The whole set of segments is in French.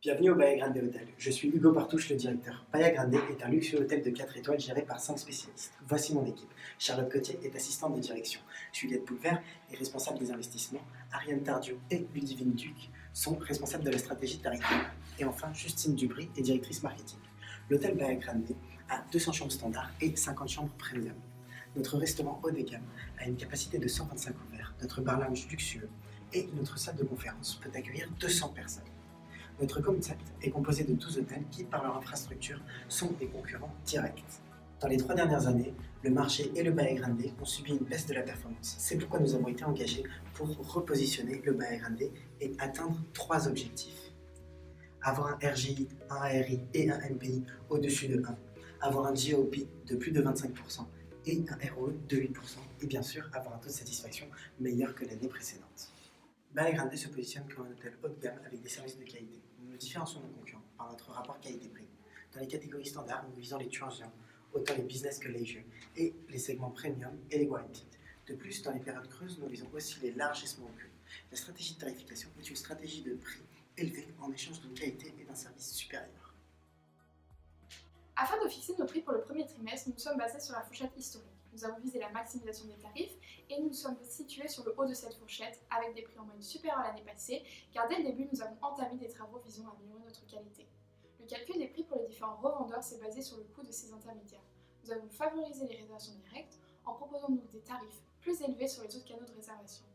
Bienvenue au Bahia Grande Hotel. Je suis Hugo Partouche, le directeur. Bahia Grande est un luxueux hôtel de 4 étoiles géré par 5 spécialistes. Voici mon équipe. Charlotte Cotier est assistante de direction. Juliette Boulevert est responsable des investissements. Ariane Tardieu et Ludivine Duc sont responsables de la stratégie tarifaire. Et enfin, Justine Dubry est directrice marketing. L'hôtel Bahia Grande a 200 chambres standards et 50 chambres premium. Notre restaurant haut de gamme a une capacité de 125 couverts. Notre bar lounge luxueux et notre salle de conférence peut accueillir 200 personnes. Notre concept est composé de 12 hôtels qui, par leur infrastructure, sont des concurrents directs. Dans les 3 dernières années, le marché et le Bahia Grande ont subi une baisse de la performance. C'est pourquoi nous avons été engagés pour repositionner le Bahia Grande et atteindre 3 objectifs. Avoir un RGI, un ARI et un MPI au-dessus de 1, avoir un GOP de plus de 25% et un ROE de 8%, et bien sûr avoir un taux de satisfaction meilleur que l'année précédente. Bahia Grande se positionne comme un hôtel haut de gamme avec des services de qualité. Nous nous différencions de nos concurrents par notre rapport qualité-prix. Dans les catégories standards, nous visons les turgeons, autant les business que leisure, et les segments premium et les guaranteed. De plus, dans les périodes creuses, nous visons aussi les larges et small groups. La stratégie de tarification est une stratégie de prix élevé en échange d'une qualité et d'un service supérieur. Afin de fixer nos prix pour le premier trimestre, nous sommes basés sur la fourchette historique. Nous avons visé la maximisation des tarifs et nous sommes situés sur le haut de cette fourchette avec des prix en moyenne supérieurs à l'année passée car dès le début nous avons entamé des travaux visant à améliorer notre qualité. Le calcul des prix pour les différents revendeurs s'est basé sur le coût de ces intermédiaires. Nous avons favorisé les réservations directes en proposant donc des tarifs plus élevés sur les autres canaux de réservation.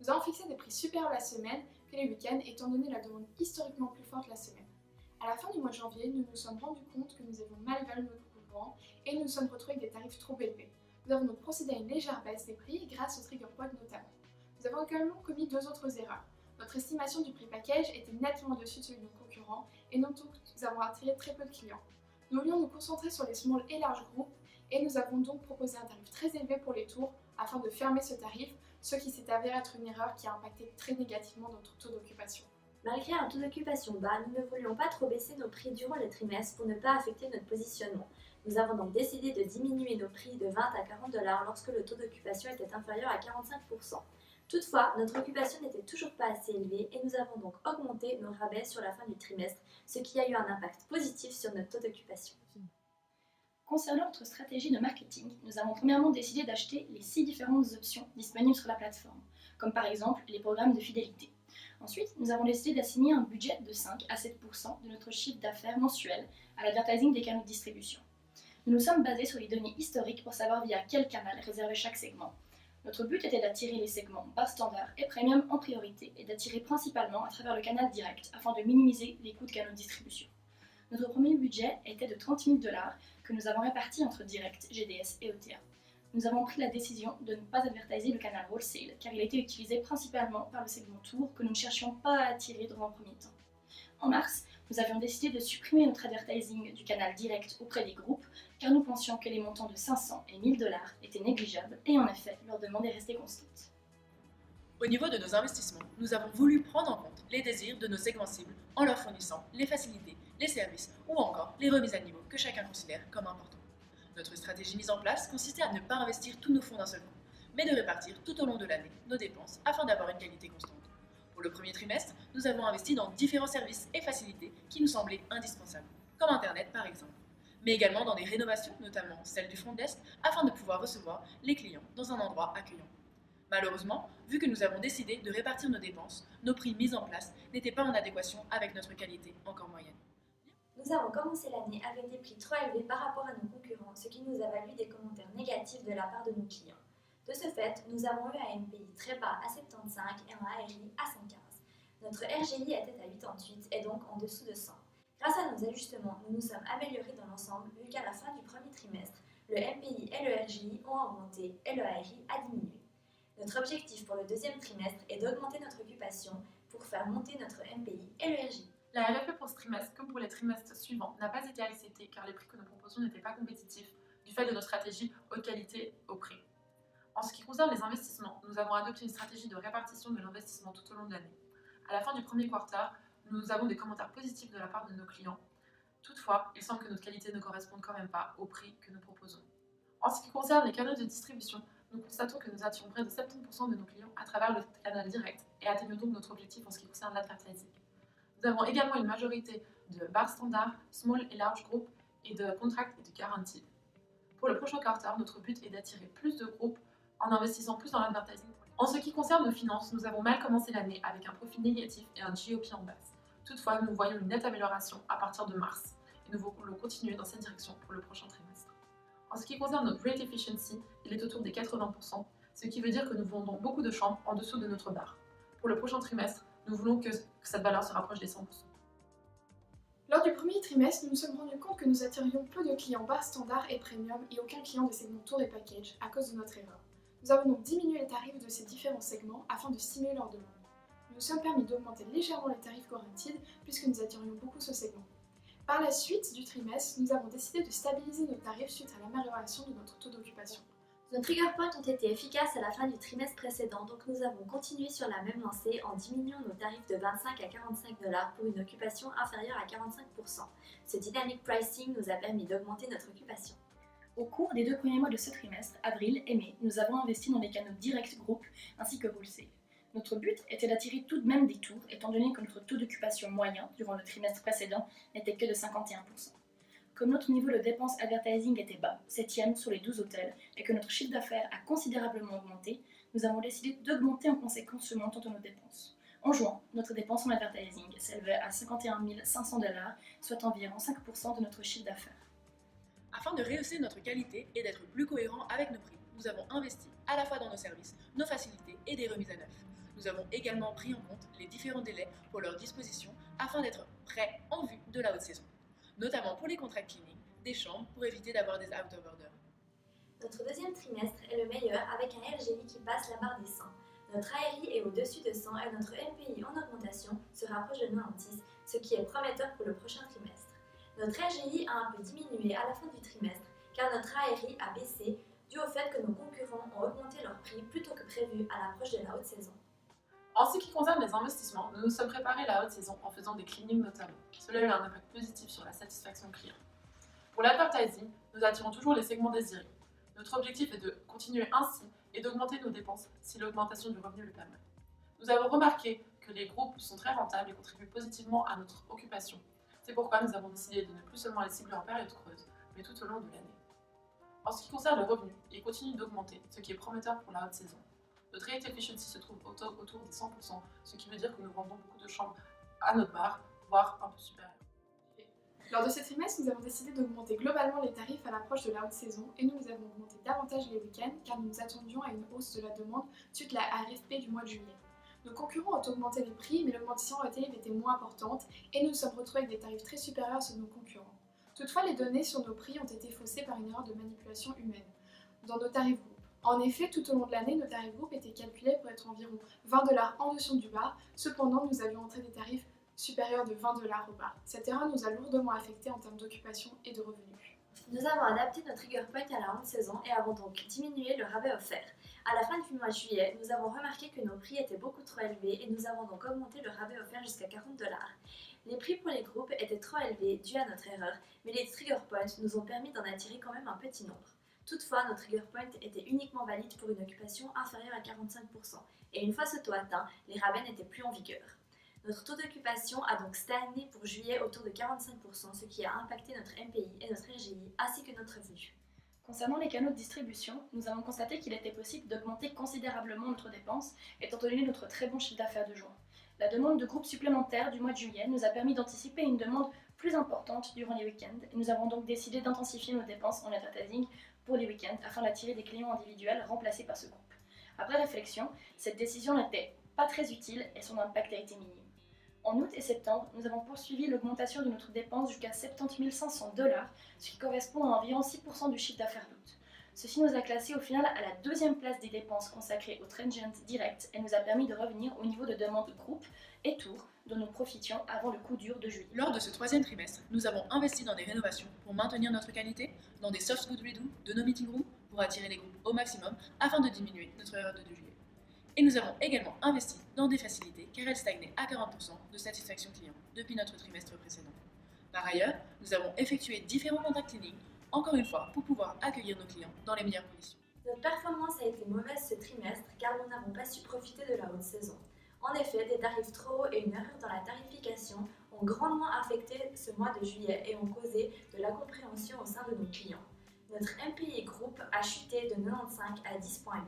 Nous avons fixé des prix supérieurs la semaine que les week-ends étant donné la demande historiquement plus forte la semaine. À la fin du mois de janvier, nous nous sommes rendus compte que nous avions mal évalué notre couvrement et nous nous sommes retrouvés avec des tarifs trop élevés. Nous avons donc procédé à une légère baisse des prix grâce au trigger point notamment. Nous avons également commis 2 autres erreurs. Notre estimation du prix package était nettement au-dessus de celui de nos concurrents et donc nous avons attiré très peu de clients. Nous voulions nous concentrer sur les small et larges groupes et nous avons donc proposé un tarif très élevé pour les tours afin de fermer ce tarif, ce qui s'est avéré être une erreur qui a impacté très négativement notre taux d'occupation. Malgré un taux d'occupation bas, nous ne voulions pas trop baisser nos prix durant le trimestre pour ne pas affecter notre positionnement. Nous avons donc décidé de diminuer nos prix de 20 à 40 $ lorsque le taux d'occupation était inférieur à 45%. Toutefois, notre occupation n'était toujours pas assez élevée et nous avons donc augmenté nos rabais sur la fin du trimestre, ce qui a eu un impact positif sur notre taux d'occupation. Concernant notre stratégie de marketing, nous avons premièrement décidé d'acheter les 6 différentes options disponibles sur la plateforme, comme par exemple les programmes de fidélité. Ensuite, nous avons décidé d'assigner un budget de 5 à 7% de notre chiffre d'affaires mensuel à l'advertising des canaux de distribution. Nous nous sommes basés sur les données historiques pour savoir via quel canal réserver chaque segment. Notre but était d'attirer les segments bas standard et premium en priorité et d'attirer principalement à travers le canal direct afin de minimiser les coûts de canaux de distribution. Notre premier budget était de 30 000 $ que nous avons réparti entre direct, GDS et OTA. Nous avons pris la décision de ne pas advertiser le canal wholesale car il a été utilisé principalement par le segment tour que nous ne cherchions pas à attirer dans un premier temps. En mars, nous avions décidé de supprimer notre advertising du canal direct auprès des groupes car nous pensions que les montants de 500 et 1000 $ étaient négligeables et en effet, leur demande est restée constante. Au niveau de nos investissements, nous avons voulu prendre en compte les désirs de nos segments cibles en leur fournissant les facilités, les services ou encore les remises à niveau que chacun considère comme importants. Notre stratégie mise en place consistait à ne pas investir tous nos fonds d'un seul coup, mais de répartir tout au long de l'année nos dépenses afin d'avoir une qualité constante. Pour le premier trimestre, nous avons investi dans différents services et facilités qui nous semblaient indispensables, comme Internet par exemple, mais également dans des rénovations, notamment celle du front desk, afin de pouvoir recevoir les clients dans un endroit accueillant. Malheureusement, vu que nous avons décidé de répartir nos dépenses, nos prix mis en place n'étaient pas en adéquation avec notre qualité encore moyenne. Nous avons commencé l'année avec des prix trop élevés par rapport à nos concurrents, ce qui nous a valu des commentaires négatifs de la part de nos clients. De ce fait, nous avons eu un MPI très bas à 75 et un ARI à 115. Notre RGI était à 88 et donc en dessous de 100. Grâce à nos ajustements, nous nous sommes améliorés dans l'ensemble vu qu'à la fin du premier trimestre, le MPI et le RGI ont augmenté et le ARI a diminué. Notre objectif pour le deuxième trimestre est d'augmenter notre occupation pour faire monter notre MPI et le RGI. La RFP pour ce trimestre, comme pour les trimestres suivants, n'a pas été acceptée car les prix que nous proposions n'étaient pas compétitifs du fait de notre stratégie haute qualité au prix. En ce qui concerne les investissements, nous avons adopté une stratégie de répartition de l'investissement tout au long de l'année. À la fin du premier quarter, nous avons des commentaires positifs de la part de nos clients. Toutefois, il semble que notre qualité ne corresponde quand même pas au prix que nous proposons. En ce qui concerne les canaux de distribution, nous constatons que nous attirons près de 70% de nos clients à travers le canal direct et atteignons donc notre objectif en ce qui concerne l'advertising. Nous avons également une majorité de bars standards, small et large group et de contract et de guarantee. Pour le prochain quarter, notre but est d'attirer plus de groupes en investissant plus dans l'advertising. En ce qui concerne nos finances, nous avons mal commencé l'année avec un profit négatif et un GOP en baisse. Toutefois, nous voyons une nette amélioration à partir de mars et nous voulons continuer dans cette direction pour le prochain trimestre. En ce qui concerne notre rate efficiency, il est autour des 80%, ce qui veut dire que nous vendons beaucoup de chambres en dessous de notre bar. Pour le prochain trimestre, nous voulons que cette valeur se rapproche des 100%. Lors du premier trimestre, nous nous sommes rendus compte que nous attirions peu de clients bar standard et premium et aucun client des segments tour et package à cause de notre erreur. Nous avons donc diminué les tarifs de ces différents segments afin de stimuler leur demande. Nous nous sommes permis d'augmenter légèrement les tarifs guaranteed puisque nous attirions beaucoup ce segment. Par la suite du trimestre, nous avons décidé de stabiliser nos tarifs suite à l'amélioration de notre taux d'occupation. Nos trigger points ont été efficaces à la fin du trimestre précédent, donc nous avons continué sur la même lancée en diminuant nos tarifs de 25 à 45 $ pour une occupation inférieure à 45%. Ce dynamic pricing nous a permis d'augmenter notre occupation. Au cours des 2 premiers mois de ce trimestre, avril et mai, nous avons investi dans les canaux direct groupe ainsi que wholesale. Notre but était d'attirer tout de même des tours, étant donné que notre taux d'occupation moyen durant le trimestre précédent n'était que de 51%. Comme notre niveau de dépenses advertising était bas, 7e sur les 12 hôtels, et que notre chiffre d'affaires a considérablement augmenté, nous avons décidé d'augmenter en conséquence ce montant de nos dépenses. En juin, notre dépense en advertising s'élevait à 51 500 $, soit environ 5% de notre chiffre d'affaires. Afin de rehausser notre qualité et d'être plus cohérent avec nos prix, nous avons investi à la fois dans nos services, nos facilités et des remises à neuf. Nous avons également pris en compte les différents délais pour leur disposition afin d'être prêts en vue de la haute saison, notamment pour les contract cleaning, des chambres pour éviter d'avoir des out of order. Notre deuxième trimestre est le meilleur avec un RGI qui passe la barre des 100. Notre ARI est au-dessus de 100 et notre MPI en augmentation se rapproche de 90, ce qui est prometteur pour le prochain trimestre. Notre RGI a un peu diminué à la fin du trimestre car notre ARI a baissé dû au fait que nos concurrents ont augmenté leurs prix plutôt que prévu à l'approche de la haute saison. En ce qui concerne les investissements, nous nous sommes préparés à la haute saison en faisant des cleanings notamment. Cela a eu un impact positif sur la satisfaction client. Pour l'advertising, nous attirons toujours les segments désirés. Notre objectif est de continuer ainsi et d'augmenter nos dépenses si l'augmentation du revenu le permet. Nous avons remarqué que les groupes sont très rentables et contribuent positivement à notre occupation. C'est pourquoi nous avons décidé de ne plus seulement les cibler en période creuse, mais tout au long de l'année. En ce qui concerne le revenu, il continue d'augmenter, ce qui est prometteur pour la haute saison. Notre rate efficiency se trouve autour des 100%, ce qui veut dire que nous vendons beaucoup de chambres à notre bar, voire un peu supérieur. Lors de ce trimestre, nous avons décidé d'augmenter globalement les tarifs à l'approche de la haute saison et nous avons augmenté davantage les week-ends car nous nous attendions à une hausse de la demande suite à la RFP du mois de juillet. Nos concurrents ont augmenté les prix, mais l'augmentation relative était moins importante et nous nous sommes retrouvés avec des tarifs très supérieurs à ceux de nos concurrents. Toutefois, les données sur nos prix ont été faussées par une erreur de manipulation humaine dans nos tarifs groupes. En effet, tout au long de l'année, nos tarifs groupes étaient calculés pour être environ 20 $ en dessous du bar. Cependant, nous avions entré des tarifs supérieurs de 20 $ au bar. Cette erreur nous a lourdement affectés en termes d'occupation et de revenus. Nous avons adapté notre trigger point à la haute saison et avons donc diminué le rabais offert. À la fin du mois de juillet, nous avons remarqué que nos prix étaient beaucoup trop élevés et nous avons donc augmenté le rabais offert jusqu'à 40 $. Les prix pour les groupes étaient trop élevés dû à notre erreur, mais les trigger points nous ont permis d'en attirer quand même un petit nombre. Toutefois, nos trigger points étaient uniquement valides pour une occupation inférieure à 45%, et une fois ce taux atteint, les rabais n'étaient plus en vigueur. Notre taux d'occupation a donc stagné pour juillet autour de 45%, ce qui a impacté notre MPI et notre RGI, ainsi que notre revenu. Concernant les canaux de distribution, nous avons constaté qu'il était possible d'augmenter considérablement notre dépense, étant donné notre très bon chiffre d'affaires de juin. La demande de groupes supplémentaires du mois de juillet nous a permis d'anticiper une demande plus importante durant les week-ends, et nous avons donc décidé d'intensifier nos dépenses en advertising pour les week-ends afin d'attirer des clients individuels remplacés par ce groupe. Après réflexion, cette décision n'était pas très utile et son impact a été minime. En août et septembre, nous avons poursuivi l'augmentation de notre dépense jusqu'à 70 500 $, ce qui correspond à environ 6% du chiffre d'affaires d'août. Ceci nous a classé au final à la deuxième place des dépenses consacrées au transient direct et nous a permis de revenir au niveau de demande groupe et tour dont nous profitions avant le coup dur de juillet. Lors de ce troisième trimestre, nous avons investi dans des rénovations pour maintenir notre qualité, dans des soft good redo de nos meeting rooms pour attirer les groupes au maximum afin de diminuer notre erreur de juillet. Et nous avons également investi dans des facilités car elles stagnaient à 40% de satisfaction client depuis notre trimestre précédent. Par ailleurs, nous avons effectué différents contract cleaning, encore une fois pour pouvoir accueillir nos clients dans les meilleures conditions. Notre performance a été mauvaise ce trimestre car nous n'avons pas su profiter de la haute saison. En En effet, des tarifs trop hauts et une erreur dans la tarification ont grandement affecté ce mois de juillet et ont causé de l'incompréhension au sein de nos clients. Notre MPI Group a chuté de 95 à 10,8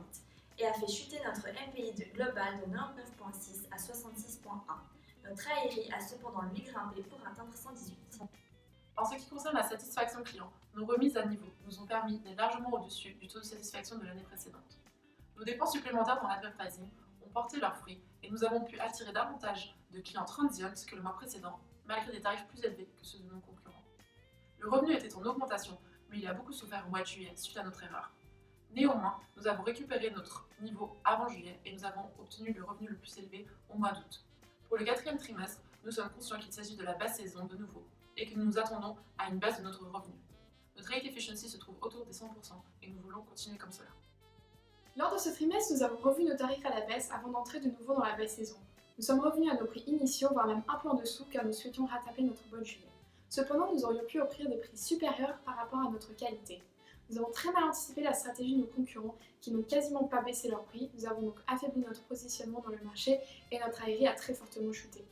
et a fait chuter notre MPI global de 99,6 à 66,1. Notre ARI a cependant lui grimpé pour atteindre 118. En ce qui concerne la satisfaction client, nos remises à niveau nous ont permis d'être largement au-dessus du taux de satisfaction de l'année précédente. Nos dépenses supplémentaires dans l'advertising ont porté leurs fruits et nous avons pu attirer davantage de clients transients que le mois précédent, malgré des tarifs plus élevés que ceux de nos concurrents. Le revenu était en augmentation, mais il a beaucoup souffert au mois de juillet suite à notre erreur. Néanmoins, nous avons récupéré notre niveau avant juillet et nous avons obtenu le revenu le plus élevé au mois d'août. Pour le 4e trimestre, nous sommes conscients qu'il s'agit de la basse saison de nouveau et que nous nous attendons à une baisse de notre revenu. Notre rate efficiency se trouve autour des 100% et nous voulons continuer comme cela. Lors de ce trimestre, nous avons revu nos tarifs à la baisse avant d'entrer de nouveau dans la baisse saison. Nous sommes revenus à nos prix initiaux, voire même un peu en dessous, car nous souhaitions rattraper notre bonne juillet. Cependant, nous aurions pu offrir des prix supérieurs par rapport à notre qualité. Nous avons très mal anticipé la stratégie de nos concurrents qui n'ont quasiment pas baissé leur prix. Nous avons donc affaibli notre positionnement dans le marché et notre ARI a très fortement chuté.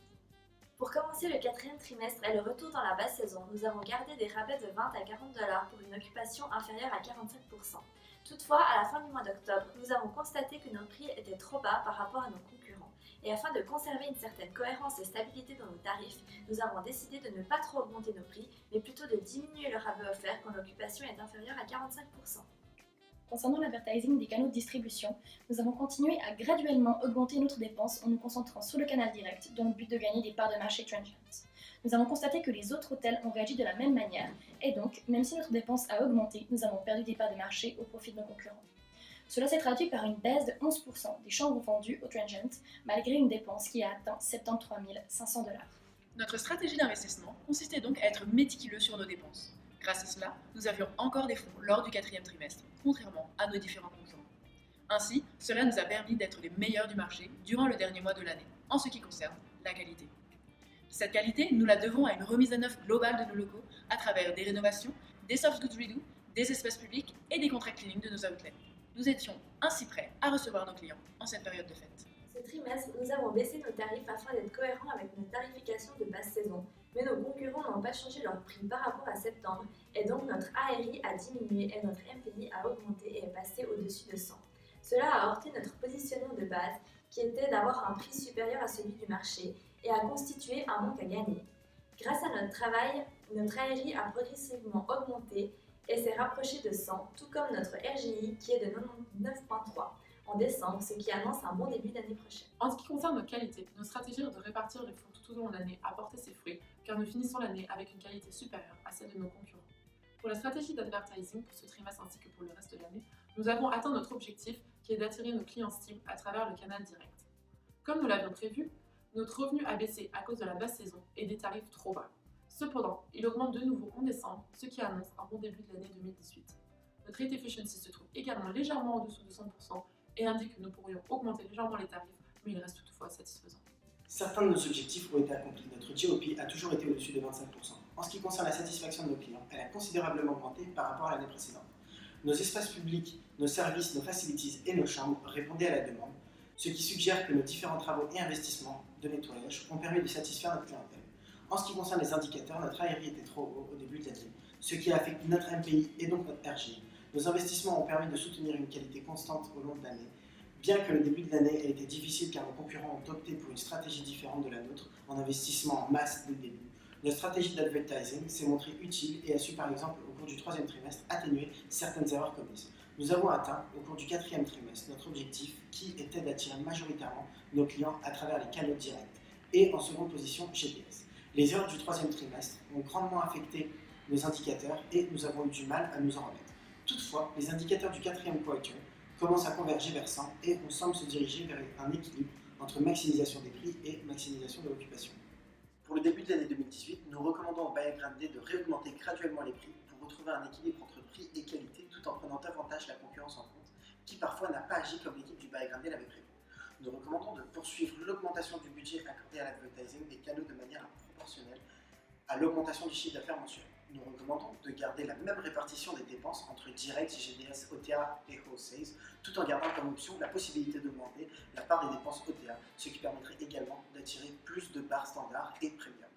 Pour commencer le 4e trimestre et le retour dans la basse saison, nous avons gardé des rabais de 20 à 40 $ pour une occupation inférieure à 45%. Toutefois, à la fin du mois d'octobre, nous avons constaté que nos prix étaient trop bas par rapport à nos concurrents. Et afin de conserver une certaine cohérence et stabilité dans nos tarifs, nous avons décidé de ne pas trop augmenter nos prix, mais plutôt de diminuer le rabais offert quand l'occupation est inférieure à 45%. Concernant l'advertising des canaux de distribution, nous avons continué à graduellement augmenter notre dépense en nous concentrant sur le canal direct dans le but de gagner des parts de marché transient. Nous avons constaté que les autres hôtels ont réagi de la même manière et donc, même si notre dépense a augmenté, nous avons perdu des parts de marché au profit de nos concurrents. Cela s'est traduit par une baisse de 11% des chambres vendues aux transient malgré une dépense qui a atteint 73 500 $. Notre stratégie d'investissement consistait donc à être méticuleux sur nos dépenses. Grâce à cela, nous avions encore des fonds lors du 4e trimestre, contrairement à nos différents concurrents. Ainsi, cela nous a permis d'être les meilleurs du marché durant le dernier mois de l'année, en ce qui concerne la qualité. Cette qualité, nous la devons à une remise à neuf globale de nos locaux à travers des rénovations, des soft goods redo, des espaces publics et des contrats cleaning de nos outlets. Nous étions ainsi prêts à recevoir nos clients en cette période de fête. Ce trimestre, nous avons baissé nos tarifs afin d'être cohérents avec nos tarifications de basse saison, mais nos concurrents n'ont pas changé leur prix par rapport à septembre et donc notre ARI a diminué et notre MPI a augmenté et est passé au-dessus de 100. Cela a heurté notre positionnement de base qui était d'avoir un prix supérieur à celui du marché et a constitué un manque à gagner. Grâce à notre travail, notre ARI a progressivement augmenté et s'est rapproché de 100, tout comme notre RGI qui est de 99,3 en décembre, ce qui annonce un bon début d'année prochaine. En ce qui concerne notre qualité, notre stratégie de répartir les fonds tout au long de l'année a porté ses fruits, car nous finissons l'année avec une qualité supérieure à celle de nos concurrents. Pour la stratégie d'advertising pour ce trimestre ainsi que pour le reste de l'année, nous avons atteint notre objectif qui est d'attirer nos clients cibles à travers le canal direct. Comme nous l'avions prévu, notre revenu a baissé à cause de la basse saison et des tarifs trop bas. Cependant, il augmente de nouveau en décembre, ce qui annonce un bon début de l'année 2018. Notre rate efficiency se trouve également légèrement en dessous de 100% et indique que nous pourrions augmenter légèrement les tarifs, mais il reste toutefois satisfaisant. Certains de nos objectifs ont été accomplis. Notre GOP a toujours été au-dessus de 25%. En ce qui concerne la satisfaction de nos clients, elle a considérablement augmenté par rapport à l'année précédente. Nos espaces publics, nos services, nos facilities et nos chambres répondaient à la demande, ce qui suggère que nos différents travaux et investissements de nettoyage ont permis de satisfaire notre clientèle. En ce qui concerne les indicateurs, notre ARI était trop haut au début de l'année, ce qui a affecté notre MPI et donc notre RGI. Nos investissements ont permis de soutenir une qualité constante au long de l'année, bien que le début de l'année ait été difficile car nos concurrents ont opté pour une stratégie différente de la nôtre en investissement en masse dès le début. Notre stratégie d'advertising s'est montrée utile et a su par exemple au cours du 3e trimestre atténuer certaines erreurs commises. Nous avons atteint au cours du 4e trimestre notre objectif qui était d'attirer majoritairement nos clients à travers les canaux directs et en seconde position GPS. Les erreurs du 3e trimestre ont grandement affecté nos indicateurs et nous avons eu du mal à nous en remettre. Toutefois, les indicateurs du 4e quarter commencent à converger vers 100 et on semble se diriger vers un équilibre entre maximisation des prix et maximisation de l'occupation. Pour le début de l'année 2018, nous recommandons au Bahia Grande de réaugmenter graduellement les prix pour retrouver un équilibre entre prix et qualité tout en prenant davantage la concurrence en compte, qui parfois n'a pas agi comme l'équipe du Bahia Grande l'avait prévu. Nous recommandons de poursuivre l'augmentation du budget accordé à l'advertising des canaux de manière proportionnelle à l'augmentation du chiffre d'affaires mensuel. nous recommandons de garder la même répartition des dépenses entre direct, GDS, OTA et wholesale, tout en gardant comme option la possibilité d'augmenter la part des dépenses OTA, ce qui permettrait également d'attirer plus de barres standards et premium.